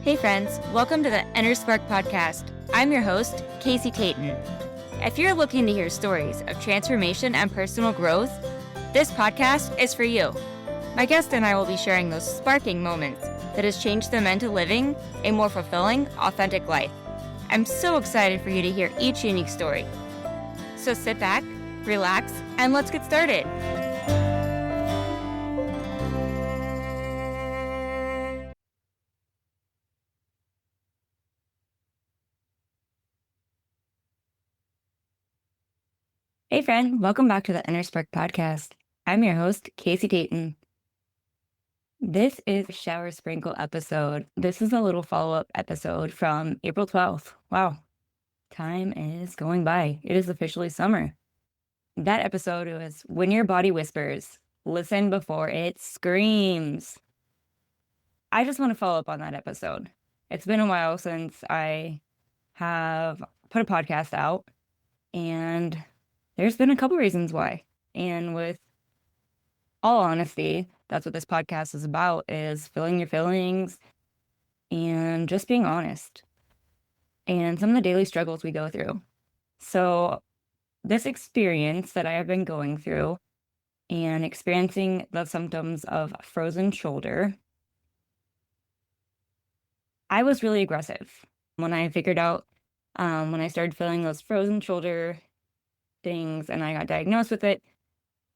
Hey friends, welcome to the Inner Spark podcast. I'm your host, Casey Tayton. If you're looking to hear stories of transformation and personal growth, this podcast is for you. My guest and I will be sharing those sparking moments that has changed them into living a more fulfilling, authentic life. I'm so excited for you to hear each unique story. So sit back, relax, and let's get started. Hey friend, welcome back to the Inner Spark podcast. I'm your host, Casey Tayton. This is a shower sprinkle episode. This is a little follow-up episode from April 12th. Wow, time is going by. It is officially summer. That episode was When Your Body Whispers, Listen Before It Screams. I just want to follow up on that episode. It's been a while since I have put a podcast out, and there's been a couple reasons why. And with all honesty, that's what this podcast is about, is feeling your feelings and just being honest and some of the daily struggles we go through. So this experience that I have been going through and experiencing the symptoms of frozen shoulder, I was really aggressive when I figured out, when I started feeling those frozen shoulder things and I got diagnosed with it.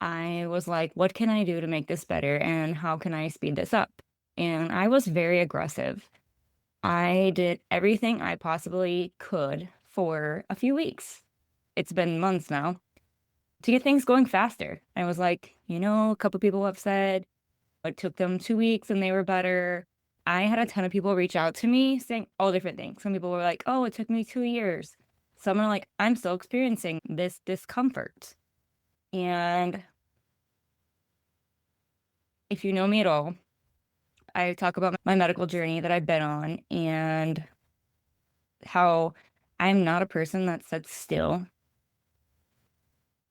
I was like, what can I do to make this better and how can I speed this up? And I was very aggressive. I did everything I possibly could for a few weeks. It's been months now to get things going faster. I was like, a couple people have said it took them 2 weeks and they were better. I had a ton of people reach out to me saying all different things. Some people were like, oh, it took me 2 years. Some are like, I'm still experiencing this discomfort. And if you know me at all, I talk about my medical journey that I've been on and how I'm not a person that sits still.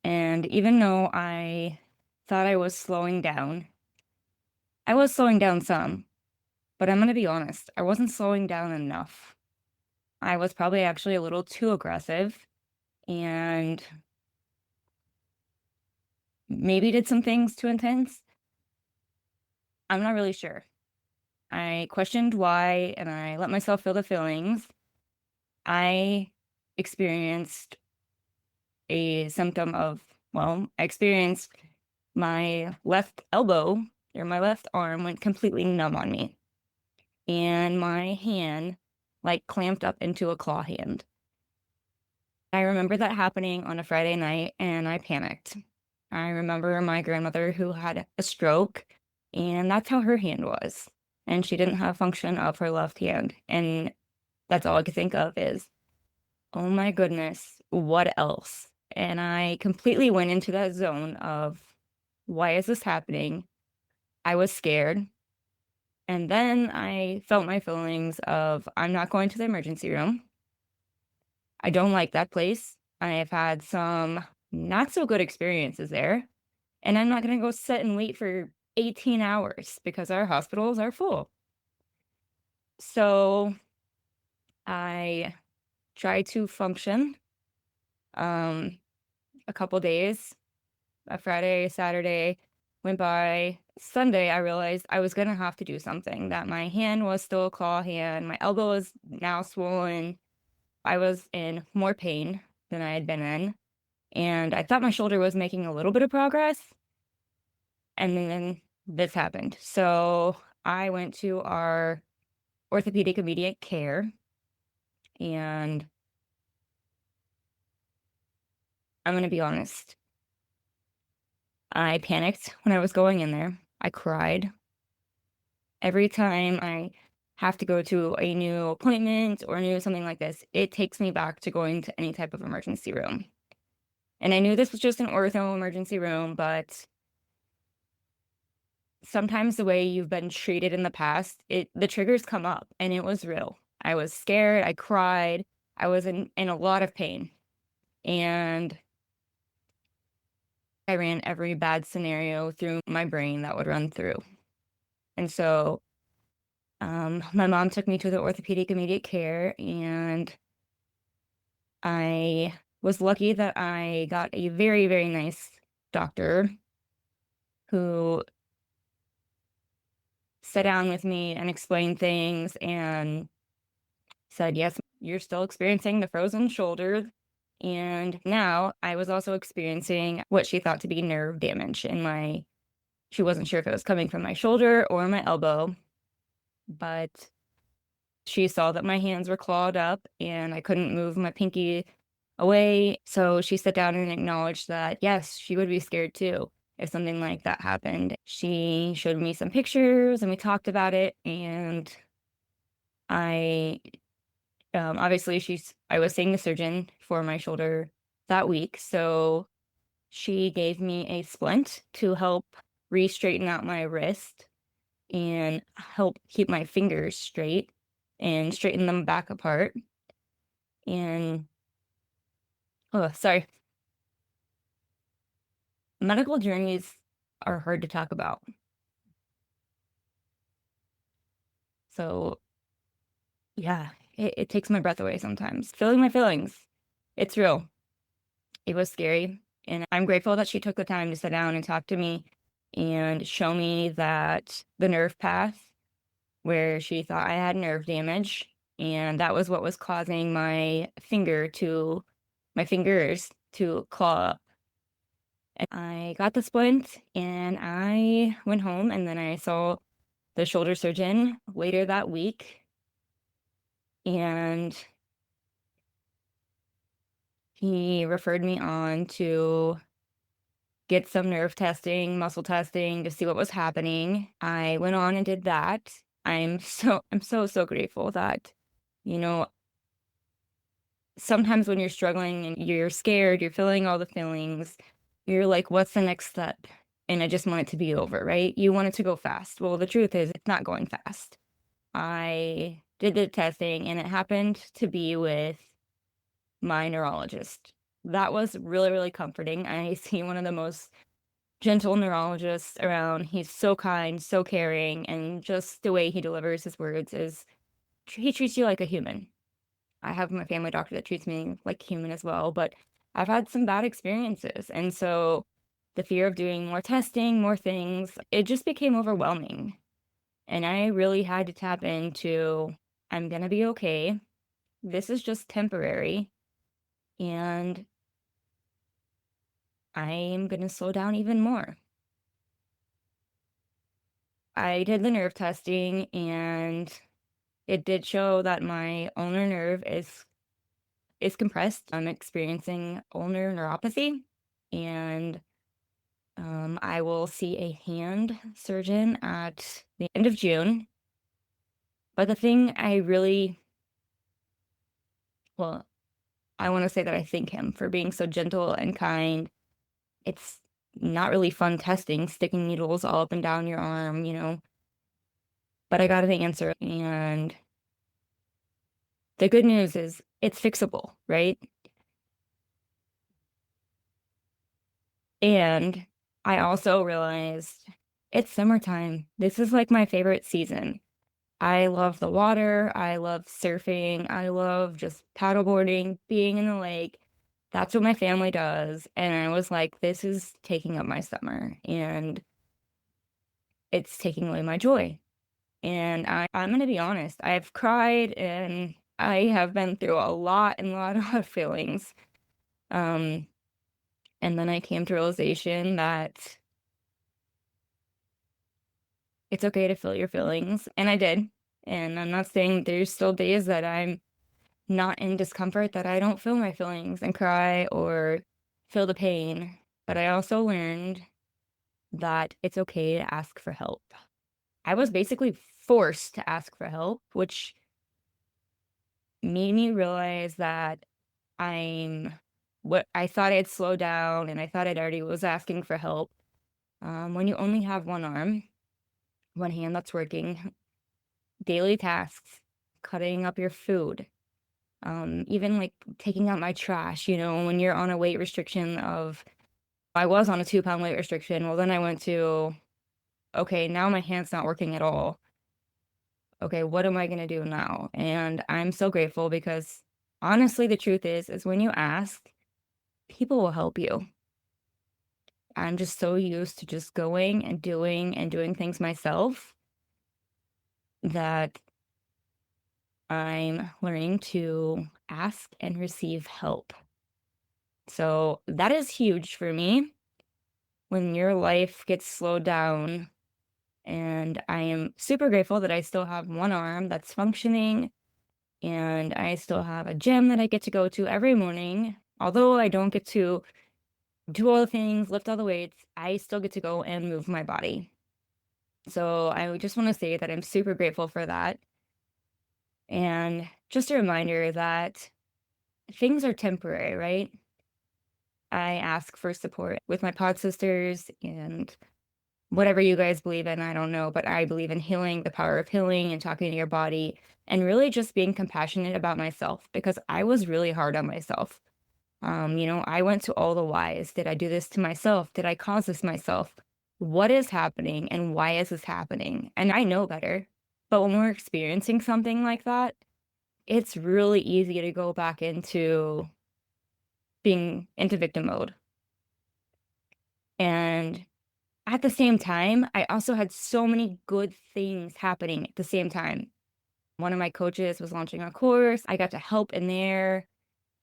And even though I thought I was slowing down some, but I'm going to be honest, I wasn't slowing down enough. I was probably actually a little too aggressive and maybe did some things too intense. I'm not really sure. I questioned why and I let myself feel the feelings. I experienced a symptom of, I experienced my left elbow or my left arm went completely numb on me. And my hand clamped up into a claw hand. I remember that happening on a Friday night and I panicked. I remember my grandmother who had a stroke and that's how her hand was. And she didn't have function of her left hand. And that's all I could think of is, oh my goodness, what else? And I completely went into that zone of, why is this happening? I was scared. And then I felt my feelings of, I'm not going to the emergency room. I don't like that place. I have had some not so good experiences there. And I'm not going to go sit and wait for 18 hours because our hospitals are full. So I tried to function a couple days. A Friday, Saturday went by. Sunday, I realized I was going to have to do something, that my hand was still a claw hand. My elbow was now swollen. I was in more pain than I had been in. And I thought my shoulder was making a little bit of progress. And then this happened. So I went to our orthopedic immediate care. And I'm going to be honest. I panicked when I was going in there. I cried. Every time I have to go to a new appointment or something like this, it takes me back to going to any type of emergency room. And I knew this was just an ortho emergency room, but sometimes the way you've been treated in the past, the triggers come up, and it was real. I was scared, I cried, I was in a lot of pain. And I ran every bad scenario through my brain that would run through. And so My mom took me to the orthopedic immediate care, and I was lucky that I got a very, very nice doctor who sat down with me and explained things and said, yes, you're still experiencing the frozen shoulder. And now I was also experiencing what she thought to be nerve damage in my, she wasn't sure if it was coming from my shoulder or my elbow, but she saw that my hands were clawed up and I couldn't move my pinky away. So she sat down and acknowledged that, yes, she would be scared too if something like that happened. She showed me some pictures and we talked about it. And I, obviously, I was seeing the surgeon for my shoulder that week. So she gave me a splint to help re-straighten out my wrist and help keep my fingers straight and straighten them back apart. And oh, sorry, medical journeys are hard to talk about. So yeah, it takes my breath away sometimes. Feeling my feelings. It's real. It was scary. And I'm grateful that she took the time to sit down and talk to me and show me that the nerve path where she thought I had nerve damage. And that was what was causing my fingers to claw up. And I got the splint and I went home, and then I saw the shoulder surgeon later that week. And he referred me on to get some nerve testing, muscle testing to see what was happening. I went on and did that. I'm so grateful that, you know, sometimes when you're struggling and you're scared, you're feeling all the feelings, you're like, what's the next step? And I just want it to be over, right? You want it to go fast. Well, the truth is, it's not going fast. I did the testing, and it happened to be with my neurologist. That was really, really comforting. I see one of the most gentle neurologists around. He's so kind, so caring, and just the way he delivers his words is he treats you like a human. I have my family doctor that treats me like human as well, but I've had some bad experiences. And so the fear of doing more testing, more things, it just became overwhelming. And I really had to tap into, I'm going to be okay. This is just temporary. And I'm going to slow down even more. I did the nerve testing, and it did show that my ulnar nerve is compressed. I'm experiencing ulnar neuropathy, and I will see a hand surgeon at the end of June. But the thing well, I want to say that I thank him for being so gentle and kind. It's not really fun testing, sticking needles all up and down your arm, but I got an answer. And the good news is it's fixable, right? And I also realized it's summertime. This is like my favorite season. I love the water. I love surfing. I love just paddleboarding, being in the lake. That's what my family does. And I was like, this is taking up my summer, and it's taking away my joy. And I'm going to be honest, I've cried and I have been through a lot and lot of feelings. And then I came to realization that it's okay to feel your feelings. And I did. And I'm not saying there's still days that I'm not in discomfort, that I don't feel my feelings and cry or feel the pain. But I also learned that it's okay to ask for help. I was basically forced to ask for help, which made me realize that what I thought I'd slow down and I thought I'd already was asking for help. When you only have one arm, one hand that's working, daily tasks, cutting up your food, even like taking out my trash, when you're on a weight restriction I was on a 2-pound weight restriction. Well, then I went to, okay, now my hand's not working at all. okay, what am I going to do now? And I'm so grateful because honestly, the truth is when you ask, people will help you. I'm just so used to just going and doing things myself that I'm learning to ask and receive help. So that is huge for me when your life gets slowed down. And I am super grateful that I still have one arm that's functioning and I still have a gym that I get to go to every morning. Although I don't get to do all the things, lift all the weights, I still get to go and move my body. So I just want to say that I'm super grateful for that. And just a reminder that things are temporary, right? I ask for support with my pod sisters and whatever you guys believe in, I don't know, but I believe in healing, the power of healing and talking to your body and really just being compassionate about myself because I was really hard on myself. I went to all the whys. Did I do this to myself? Did I cause this myself? What is happening and why is this happening? And I know better. But when we're experiencing something like that, it's really easy to go back into being into victim mode. And at the same time, I also had so many good things happening at the same time. One of my coaches was launching a course. I got to help in there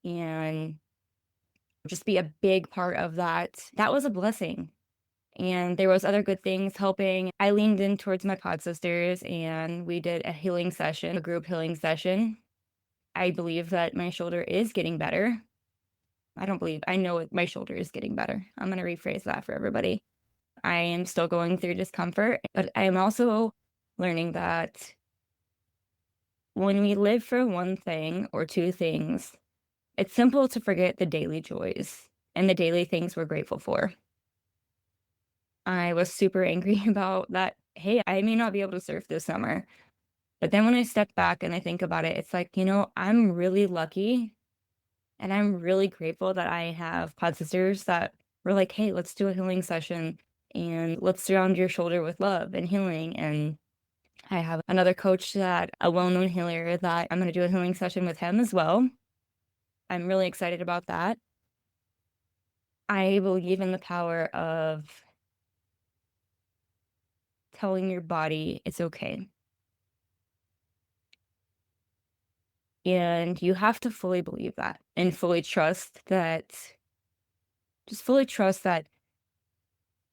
and just be a big part of that. That was a blessing. And there was other good things helping. I leaned in towards my pod sisters and we did a healing session, a group healing session. I believe that my shoulder is getting better. I know my shoulder is getting better. I'm going to rephrase that for everybody. I am still going through discomfort, but I am also learning that when we live for one thing or two things, it's simple to forget the daily joys and the daily things we're grateful for. I was super angry about that. Hey, I may not be able to surf this summer. But then when I step back and I think about it, it's like, I'm really lucky and I'm really grateful that I have pod sisters that were like, hey, let's do a healing session and let's surround your shoulder with love and healing. And I have another coach a well-known healer that I'm going to do a healing session with him as well. I'm really excited about that. I believe in the power of telling your body it's okay. And you have to fully believe that and just fully trust that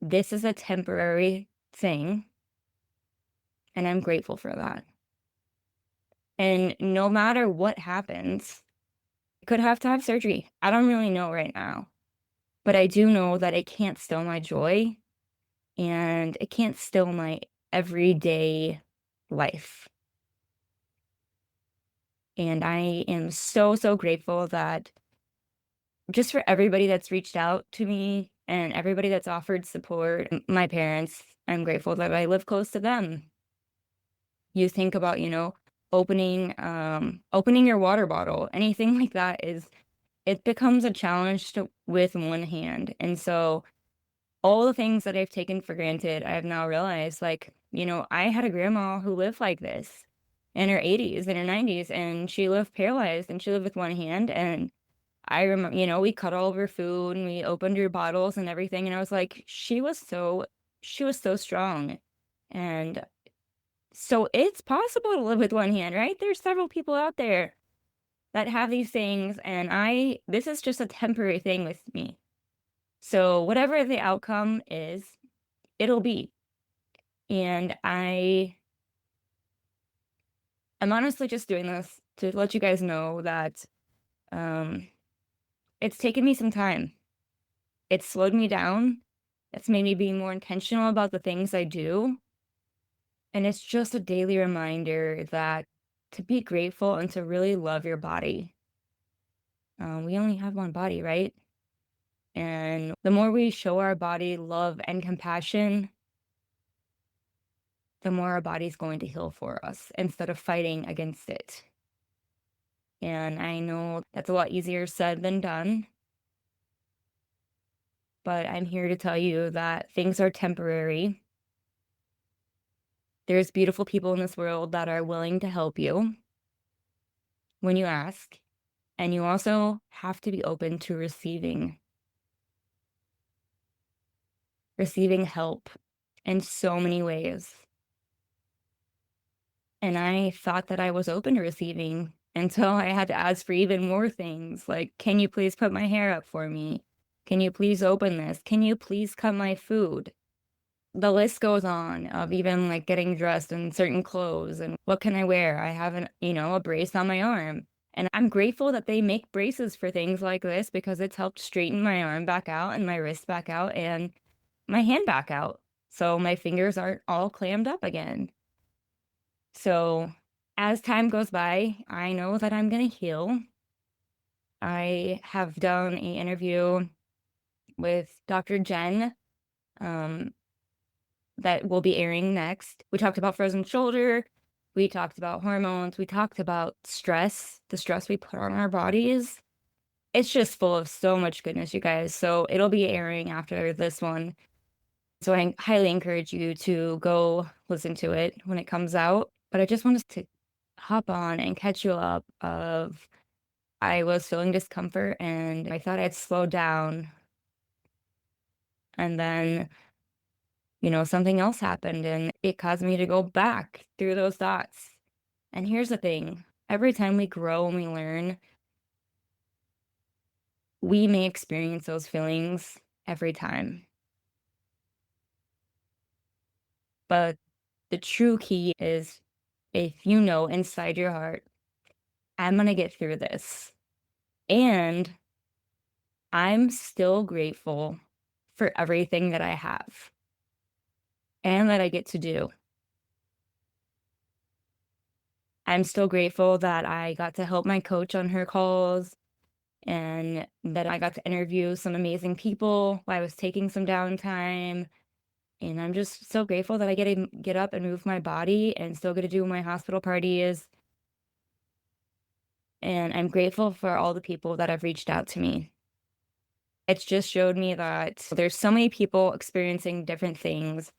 this is a temporary thing. And I'm grateful for that. And no matter what happens, I could have to have surgery. I don't really know right now. But I do know that it can't still my joy and it can't still my everyday life. And I am so, so grateful that just for everybody that's reached out to me and everybody that's offered support, my parents, I'm grateful that I live close to them. You think about, opening your water bottle, anything like that it becomes a challenge with one hand. And so all the things that I've taken for granted, I have now realized, like, I had a grandma who lived like this in her 80s and her 90s, and she lived paralyzed and she lived with one hand. And I remember, we cut all of her food and we opened her bottles and everything. And I was like, she was so strong. And so it's possible to live with one hand, right? There's several people out there that have these things. And this is just a temporary thing with me. So whatever the outcome is, it'll be. And I'm honestly just doing this to let you guys know that it's taken me some time. It's slowed me down. It's made me be more intentional about the things I do. And it's just a daily reminder that to be grateful and to really love your body. We only have one body, right? And the more we show our body love and compassion, the more our body's going to heal for us instead of fighting against it. And I know that's a lot easier said than done. But I'm here to tell you that things are temporary. There's beautiful people in this world that are willing to help you when you ask, and you also have to be open to receiving help in so many ways. And I thought that I was open to receiving until I had to ask for even more things like, can you please put my hair up for me? Can you please open this? Can you please cut my food? The list goes on of even like getting dressed in certain clothes and what can I wear? I have a brace on my arm. And I'm grateful that they make braces for things like this because it's helped straighten my arm back out and my wrist back out and my hand back out. So my fingers aren't all clammed up again. So as time goes by, I know that I'm going to heal. I have done an interview with Dr. Jen that will be airing next. We talked about frozen shoulder. We talked about hormones. We talked about stress, the stress we put on our bodies. It's just full of so much goodness, you guys. So it'll be airing after this one. So I highly encourage you to go listen to it when it comes out. But I just wanted to hop on and catch you up of I was feeling discomfort and I thought I'd slow down. And then, something else happened and it caused me to go back through those thoughts. And here's the thing, every time we grow and we learn, we may experience those feelings every time. But the true key is if you know inside your heart, I'm going to get through this. And I'm still grateful for everything that I have and that I get to do. I'm still grateful that I got to help my coach on her calls and that I got to interview some amazing people while I was taking some downtime. And I'm just so grateful that I get to get up and move my body and still get to do my hospital parties. And I'm grateful for all the people that have reached out to me. It's just showed me that there's so many people experiencing different things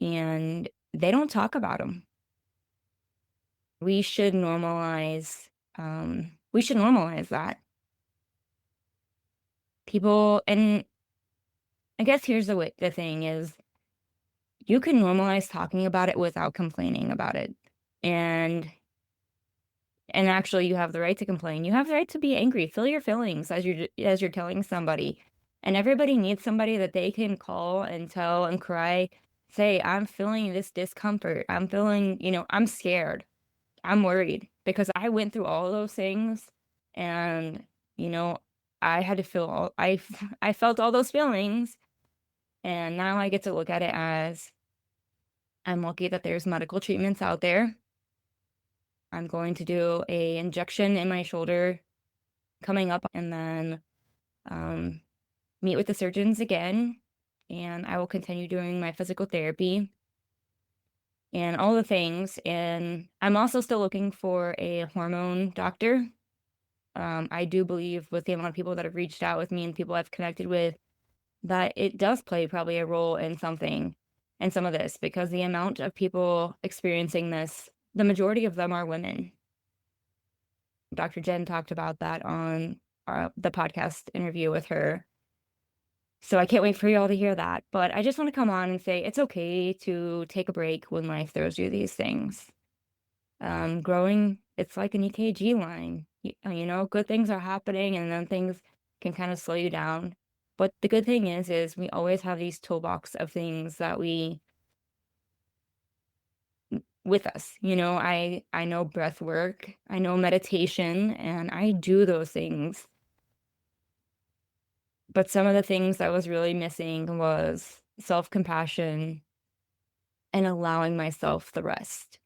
and they don't talk about them. We should normalize, that. People, and I guess here's the thing is you can normalize talking about it without complaining about it. And actually you have the right to complain. You have the right to be angry. Feel your feelings as you're telling somebody. And everybody needs somebody that they can call and tell and cry, say, I'm feeling this discomfort. I'm feeling, I'm scared. I'm worried because I went through all of those things and, you know, I had to feel I felt all those feelings and now I get to look at it as I'm lucky that there's medical treatments out there. I'm going to do a injection in my shoulder coming up and then meet with the surgeons again. And I will continue doing my physical therapy and all the things. And I'm also still looking for a hormone doctor. I do believe with the amount of people that have reached out with me and people I've connected with, that it does play probably a role in something in some of this because the amount of people experiencing this, the majority of them are women. Dr. Jen talked about that on the podcast interview with her. So I can't wait for y'all to hear that. But I just want to come on and say it's okay to take a break when life throws you these things. Growing, it's like an EKG line. Good things are happening and then things can kind of slow you down. But the good thing is we always have these toolbox of things that with us. I know breath work, I know meditation, and I do those things. But some of the things that was really missing was self-compassion and allowing myself the rest.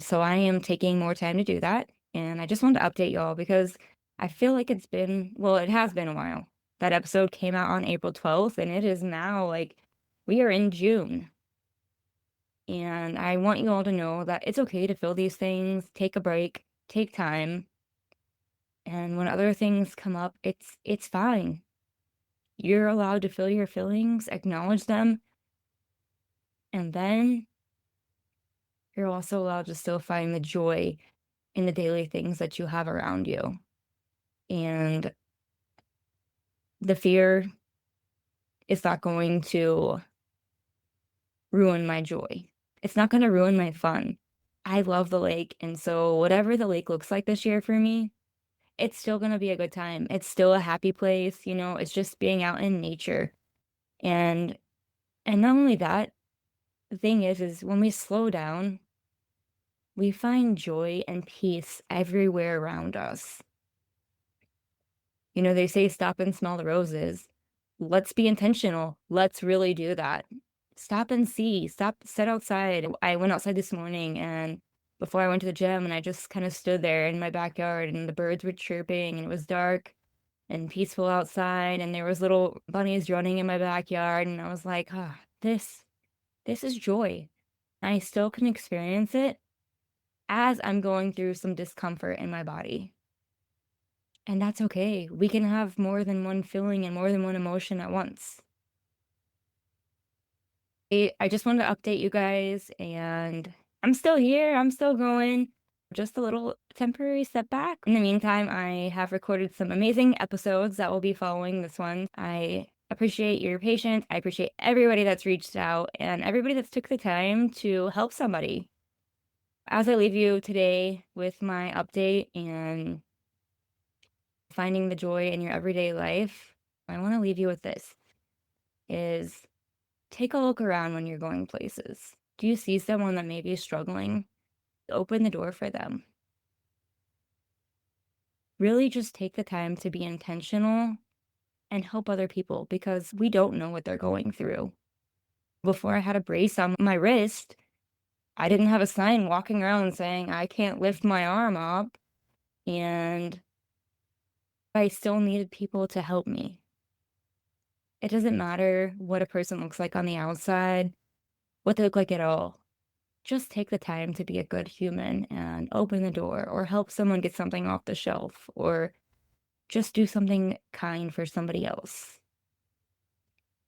So I am taking more time to do that. And I just wanted to update y'all because I feel like it has been a while. That episode came out on April 12th, and it is now we are in June. And I want you all to know that it's okay to feel these things, take a break, take time. And when other things come up, it's fine. You're allowed to feel your feelings, acknowledge them, and then you're also allowed to still find the joy in the daily things that you have around you. And the fear is not going to ruin my joy. It's not going to ruin my fun. I love the lake. And so, whatever the lake looks like this year for me, it's still going to be a good time. It's still a happy place. It's just being out in nature. And, and not only that, the thing is when we slow down, we find joy and peace everywhere around us. They say stop and smell the roses. Let's be intentional. Let's really do that. Stop and see. Stop, sit outside. I went outside this morning and before I went to the gym and I just kind of stood there in my backyard and the birds were chirping and it was dark and peaceful outside and there was little bunnies running in my backyard and I was like, this is joy. I still can experience it as I'm going through some discomfort in my body. And that's okay. We can have more than one feeling and more than one emotion at once. I just wanted to update you guys, and I'm still here. I'm still going. Just a little temporary setback. In the meantime, I have recorded some amazing episodes that will be following this one. I appreciate your patience. I appreciate everybody that's reached out and everybody that's took the time to help somebody. As I leave you today with my update and finding the joy in your everyday life, I want to leave you with this, is take a look around when you're going places. Do you see someone that may be struggling? Open the door for them. Really just take the time to be intentional and help other people because we don't know what they're going through. Before I had a brace on my wrist, I didn't have a sign walking around saying I can't lift my arm up, and I still needed people to help me. It doesn't matter what a person looks like on the outside, what they look like at all. Just take the time to be a good human and open the door or help someone get something off the shelf or just do something kind for somebody else.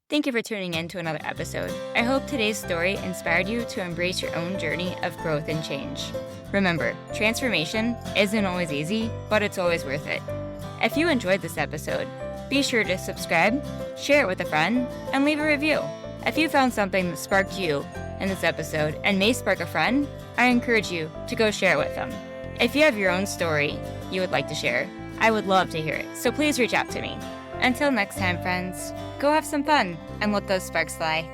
Thank you for tuning in to another episode. I hope today's story inspired you to embrace your own journey of growth and change. Remember, transformation isn't always easy, but it's always worth it. If you enjoyed this episode, be sure to subscribe, share it with a friend, and leave a review. If you found something that sparked you in this episode and may spark a friend, I encourage you to go share it with them. If you have your own story you would like to share, I would love to hear it, so please reach out to me. Until next time, friends, go have some fun and let those sparks fly.